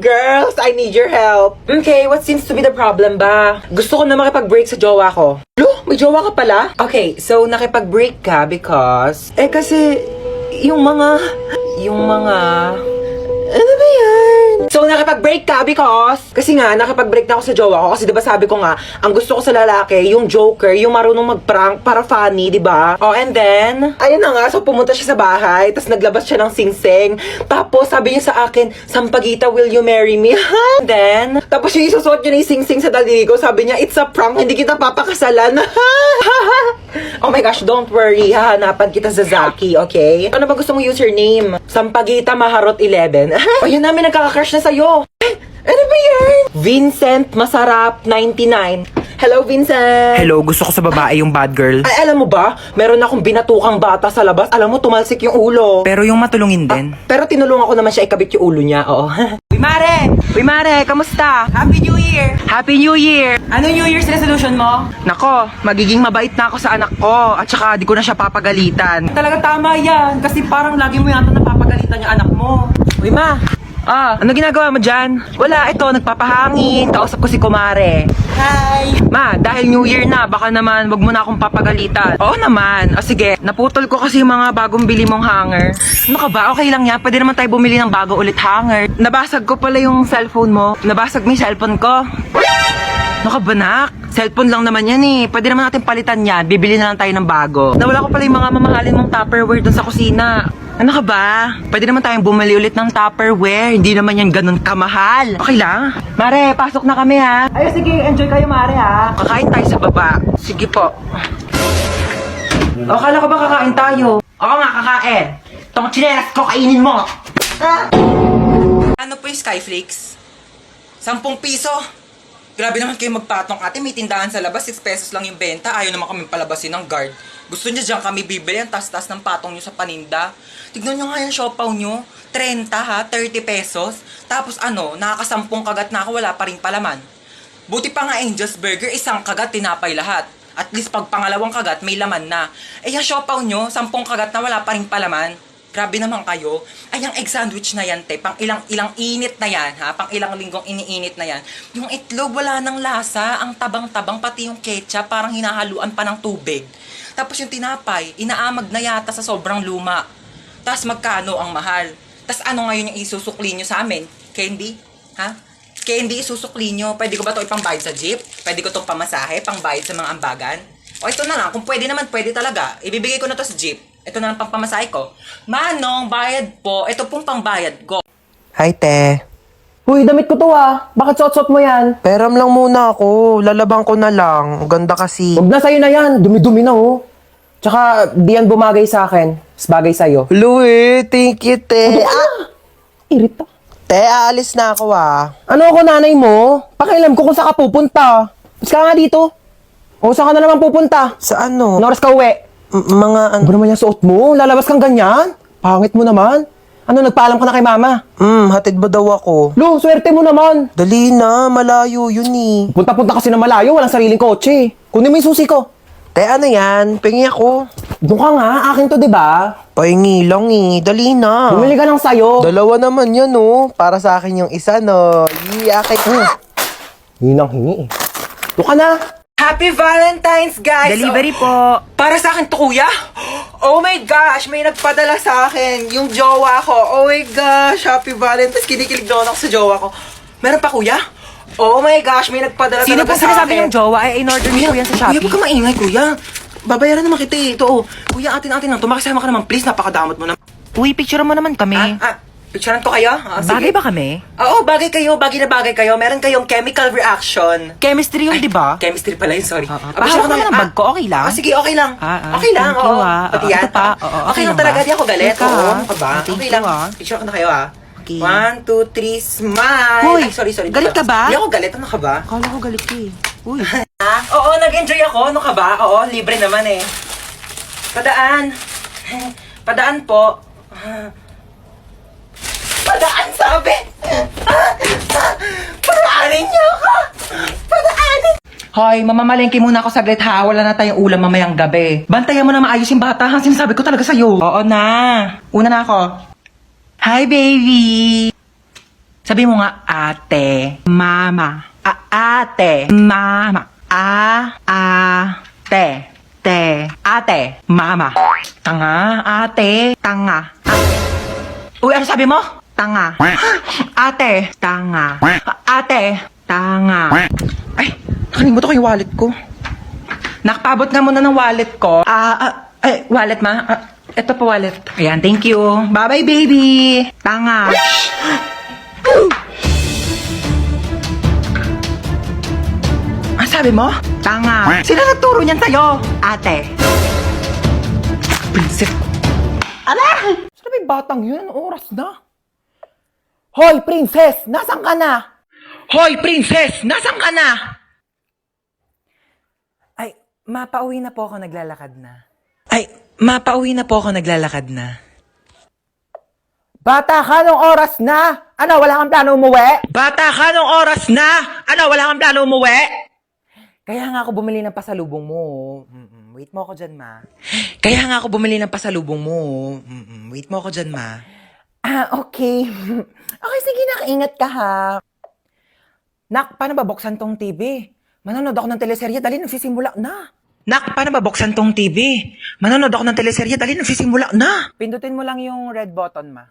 Girls, I need your help. Okay, what seems to be the problem ba? Gusto ko na makipag-break sa jowa ko. Lo, may jowa ka pala? Okay, so nakipag-break ka because... kasi, yung mga... Ano ba yan? So, nakipag-break ka because... Kasi nga, nakipag-break na ako sa jowa ko. Kasi diba sabi ko nga, ang gusto ko sa lalaki, yung joker, yung marunong mag-prank para funny, diba? Oh, and then, ayun na nga, so pumunta siya sa bahay, tapos naglabas siya ng sing-sing. Tapos, sabi niya sa akin, Sampaguita, will you marry me? And then, tapos yung isusuot niya ng sing-sing sa daliri ko, sabi niya, it's a prank, hindi kita papakasalan. Oh my gosh, don't worry, hahanapan kita sa Zaki, okay? Ano ba gusto mong username? Sampaguita Maharot 11. O yun namin nagkaka-crush na sa'yo. Ano ba yan? Vincent Masarap 99. Hello, Vincent. Hello, gusto ko sa babae yung bad girl. Ay, alam mo ba? Meron akong binatukang bata sa labas. Alam mo, tumalsik yung ulo. Pero yung matulungin din. Pero tinulungan ko naman siya ikabit yung ulo niya, oo. Uy, Mare! Uy, Mare! Kamusta? Happy New Year! Happy New Year! Ano New Year's resolution mo? Nako, magiging mabait na ako sa anak ko. At saka di ko na siya papagalitan. Talaga tama yan. Kasi parang lagi mo yata napapagalitan yung anak mo. Uy, Ma! Ano ginagawa mo dyan? Wala, ito, nagpapahangin. Kausap ko si Kumare. Hi! Ma, dahil New Year na, baka naman wag mo na akong papagalitan. Oo naman. O sige, naputol ko kasi yung mga bagong bili mong hanger. Ano ka ba? Okay lang yan. Pwede naman tayo bumili ng bago ulit hanger. Nabasag ko pala yung cellphone mo. Nabasag mo yung cellphone ko. Ano ka ba, nak? Cellphone lang naman yan eh. Pwede naman natin palitan yan. Bibili na lang tayo ng bago. Nawala ko pala yung mga mamahalin mong Tupperware dun sa kusina. Ano ka ba? Pwede naman tayong bumili ulit ng Tupperware. Hindi naman yan ganun kamahal. Okay lang? Mare, pasok na kami ha. Ay, sige, enjoy kayo, Mare, ha? Kakain tayo sa baba. Sige po. O, akala ko ba kakain tayo? Oo nga, kakain. Tong chinelas ko, kainin mo. Ano po yung Skyflakes? 10 piso. Grabe naman kayo magpatong, ate. May tindahan sa labas, 6 pesos lang yung benta. Ayaw naman kami palabasin ng guard. Gusto niya dyan kami bibili ang tas-tas ng patong nyo sa paninda. Tignan nyo nga yung siopaw nyo. 30 ha, 30 pesos. Tapos nakakasampung kagat na ako, wala pa rin palaman. Buti pa nga Angel's Burger, isang kagat, tinapay lahat. At least pag pangalawang kagat, may laman na. Yung siopaw nyo, 10 kagat na wala pa rin palaman. Grabe naman kayo. Ay, yung egg sandwich na yan, te. Pang ilang init na yan, ha? Pang ilang linggong iniinit na yan. Yung itlog, wala ng lasa. Ang tabang-tabang, pati yung ketchup, parang hinahaluan pa ng tubig. Tapos yung tinapay, inaamag na yata sa sobrang luma. Tapos magkano ang mahal? Tapos ano ngayon yung isusukli nyo sa amin? Candy? Ha? Candy isusukli nyo. Pwede ko ba ito ipangbayad sa jeep? Pwede ko itong pamasahe, pangbayad sa mga ambagan? O ito na lang, kung pwede naman, pwede talaga. Ibibigay ko na to sa jeep. Ito na lang pang pamasahe ko. Manong, bayad po. Ito pong pangbayad ko. Hi, te. Uy, damit ko to Bakit suot-suot mo yan? Peram lang muna ako. Lalabang ko na lang. Ganda kasi. Huwag na sa'yo na yan. Dumi-dumi na Tsaka, di yan bumagay sa akin. Mas bagay sa'yo. Louie, thank you, te. Irita. Te, aalis na ako Ano ako nanay mo? Pakialam ko kung saan ka pupunta. Mas ka nga dito. O saan ka na naman pupunta? Sa ano? Anong oras ka uwi? Mga Ano ba naman yung suot mo? Lalabas kang ganyan? Pangit mo naman. Ano, nagpaalam ka na kay mama? hatid ba daw ako? Lo, swerte mo naman. Dali na, malayo yun eh. Punta-punta kasi na malayo, walang sariling kotse. Kunin mo yung susi ko. Te, ano yan? Pengi ako. Doon ka nga, akin to, diba? Pahingi lang eh. Dali na. Bumili ka lang sa'yo. Dalawa naman yan Para sa akin yung isa akin. Hinang-hingi eh. Doon ka na. Happy Valentine's, guys! Delivery po. Para sa akin to, kuya? Oh my gosh, may nagpadala sa akin. Yung jowa ko. Oh my gosh, Happy Valentine's. Kinikilig doon ako sa jowa ko. Meron pa, kuya? Oh my gosh, may nagpadala Sino talaga po sa sinasabi akin. yung jowa? Ay, in-order niyo po yan sa Kuya, Shopee. huwag ka maingay, kuya. Babayaran naman kita eh. Ito, Kuya, atin-atin lang. Tumakisama ka naman, please. Napakadamot mo na. Uy, picture mo naman kami. Picturean ko kayo? Sige. Bagay ba kami? Oo, bagay kayo. Bagay na bagay kayo. Meron kayong chemical reaction. Chemistry yun, di ba? Chemistry pala yun, sorry. Pahawak naman ang bag ko, okay lang? Sige, okay lang. Okay lang, thank you, oo. Pati yan. Ito pa, oo, Okay lang talaga, di ako galit. Teka, Oo, ano ka ba? thank Okay you, lang. Picture ko na kayo, Okay. 1, 2, 3, smile! Hoy, Ay, sorry. galit ka ba? Hindi ako galit. Ano ka ba? Akala ko galit ka eh. Uy. Oo, nag-enjoy ako. Ano ka ba? Oo, libre naman eh. Padaan. Padaan po. Padaan, sabi! Padaanin niyo ako! Padaanin! Hoy, mamamalengke muna ako saglit ha. Wala na tayong ulam mamayang gabi. Bantayan mo na maayos yung bata ha. Sinasabi ko talaga sa'yo. Oo na. Una na ako. Hi, baby! Sabi mo nga, ate, mama. Ate, mama. Ate, ate, mama. Tanga, ate, tanga. Uy, ano sabi mo? Tanga. Ate, tanga. Ate, tanga. Ay, nakalimutan ko yung wallet ko. Nakapabot nga muna ng wallet ko. Wallet ma? Ito po wallet. Ayan, thank you. Bye-bye, baby. Tanga. Ang sabi mo? Tanga. Sino nagturo niyan sa'yo? Ate. Princess. Ala! Sino ba yung batang yun? Anong oras na? Hoy, princess! Nasaan ka na? Hoy, princess! Nasaan ka na? Ay, mapauwi na po ako, naglalakad na. Bata ka, nung oras na? Ano, wala kang plano umuwi? Bata ka, nung oras na? Ano, wala kang plano umuwi? Kaya nga ako bumili ng pasalubong mo. Wait mo ako dyan, ma. Wait mo ako dyan, ma. Okay. Okay, sige, nakaingat ka, ha. Nak, paano ba buksan tong TV? Manonood ako ng teleserye, dali, nagsisimula na. Nak, paano ba buksan tong TV? Manonood ako ng teleserye, dali, nagsisimula na. Pindutin mo lang yung red button, ma.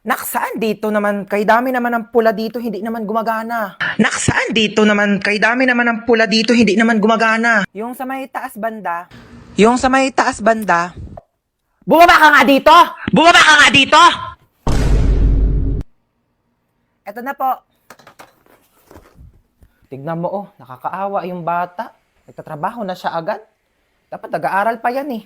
Nak, saan dito naman? Kay dami naman ng pula dito, hindi naman gumagana. Yung sa may taas banda. Bumaba ka nga dito! Eto na po. Tignan mo, oh, nakakaawa yung bata. Nagtatrabaho na siya agad. Dapat nag-aaral pa yan, eh.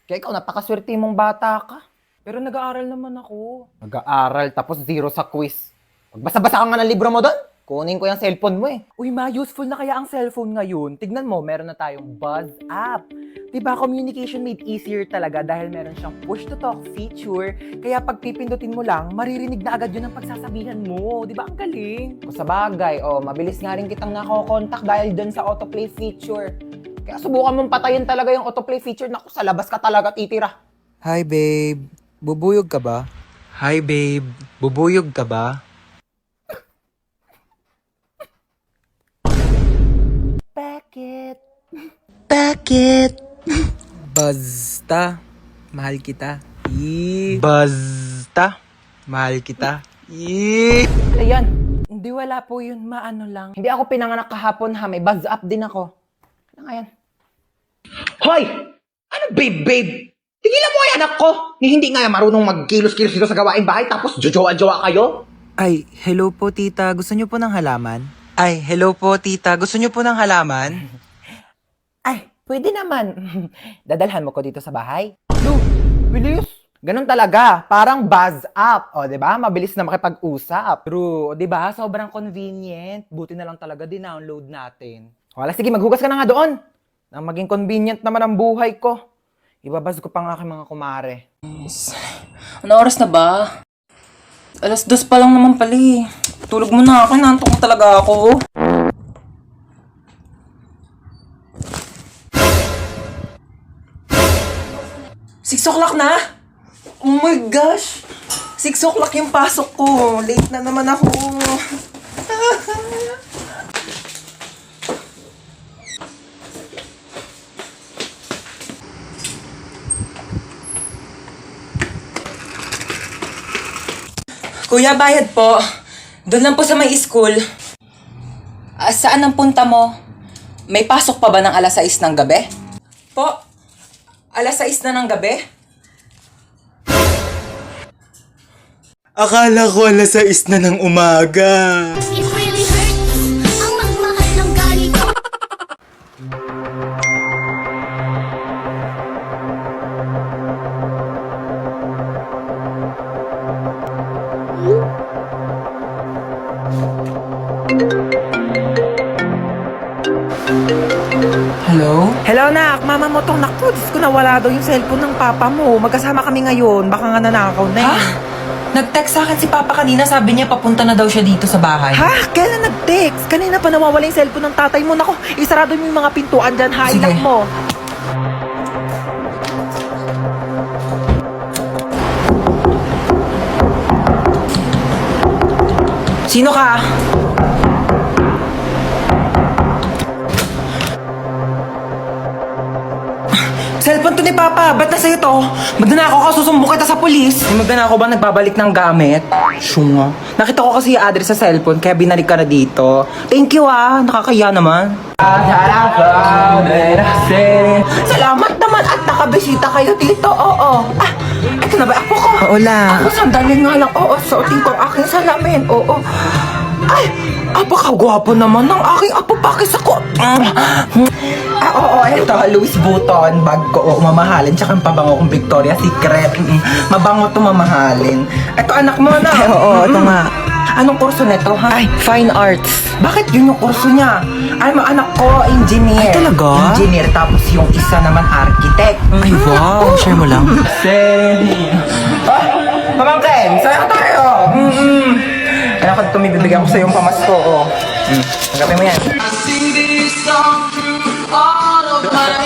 Kaya ikaw, napakaswerte mong bata ka. Pero nag-aaral naman ako. Nag-aaral, tapos 0 sa quiz. Magbasa-basa ka nga ng libro mo doon. Kunin ko yung cellphone mo, eh. Uy, ma, useful na kaya ang cellphone ngayon. Tignan mo, meron na tayong Buzz app. Diba, communication made easier talaga dahil meron siyang push-to-talk feature. Kaya pag pipindutin mo lang, maririnig na agad yun ang pagsasabihan mo. Diba, ang galing? O sa bagay, mabilis nga rin kitang nako-contact dahil dun sa autoplay feature. Kaya subukan mong patayin talaga yung autoplay feature. Naku, sa labas ka talaga titira. Hi, babe. Bubuyog ka ba? Bakit? Basta. Mahal kita. Ayan. Hindi, wala po yun. Maano lang. Hindi ako pinanganak kahapon, ha. May Buzz up din ako. Ano nga yan? Hoy! Ano, babe? Tigilan mo yung anak ko! Hindi nga marunong magkilos-kilos dito sa gawain bahay tapos jojowa-jowa kayo? Ay, hello po, tita. Gusto niyo po ng halaman? Ay, pwede naman. Dadalhan mo ko dito sa bahay? No, bilis. Ganun talaga. Parang Buzz up. O, diba? Mabilis na makipag-usap. Pero, diba? Sobrang convenient. Buti na lang talaga din-download natin. Wala, sige, maghugas ka na nga doon. Nang maging convenient naman ang buhay ko. Ibabaz ko pa nga aking mga kumare. Ano oras na ba? 2:00 pa lang naman pala eh. Tulog mo na ako, nantok na talaga ako. 6:00 na? Oh my gosh! 6:00 yung pasok ko. Late na naman ako. Kuya, bayad po. Doon lang po sa may school. Saan ang punta mo? May pasok pa ba ng 6:00 ng gabi? Po, 6:00 na ng gabi? Akala ko 6:00 na ng umaga. It really hurts ang magmahal ng galit. Hello? Hello, nak. Mama mo tong naku. Diyos ko, nawala daw yung cellphone ng papa mo. Magkasama kami ngayon. Baka nga nanakaw na eh. Nag-text sa akin si Papa kanina, sabi niya papunta na daw siya dito sa bahay. Ha? Kailan nag-text? Kanina pa nawawala yung cellphone ng tatay mo. Naku, isarado mo yung mga pintuan dyan. Hailak Sige. mo. Sino ka? Cellphone to ni Papa, ba't na sa'yo to? Magnanakaw ka, susumbong kita sa polis. May magnanakaw ba nagbabalik ng gamit? Syunga. Nakita ko kasi yung address sa cellphone, kaya binalik ka na dito. Thank you nakakaya naman. Salamat naman at nakabisita kayo dito, oo. Ito na ba ako ko? Hola. Ako sandali nga lang, oo, suotin ko ang aking salamin, oo. Ay, apakagwapo naman ng aking apo, pakis ako. Oo, ito, Louis Vuitton, bag ko, mamahalin, tsaka ang pabango kong Victoria's Secret. Mabango to mamahalin. Ito, anak mo na. Oo, ito nga. Anong kurso nito, ha? Ay, fine arts. Bakit yun yung kurso niya? Alam mo, anak ko, engineer. Ay, talaga? Engineer, tapos yung isa naman architect. Ay, wow. Share mo lang. Pamangkin, saya tayo. Anak ko, tumibibigyan ko sa yung pamasko, Tanggapin mo yan.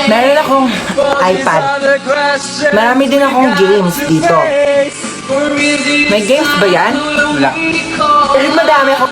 Meron akong iPad. Marami din akong games dito. May games ba yan? Wala. Madami ako.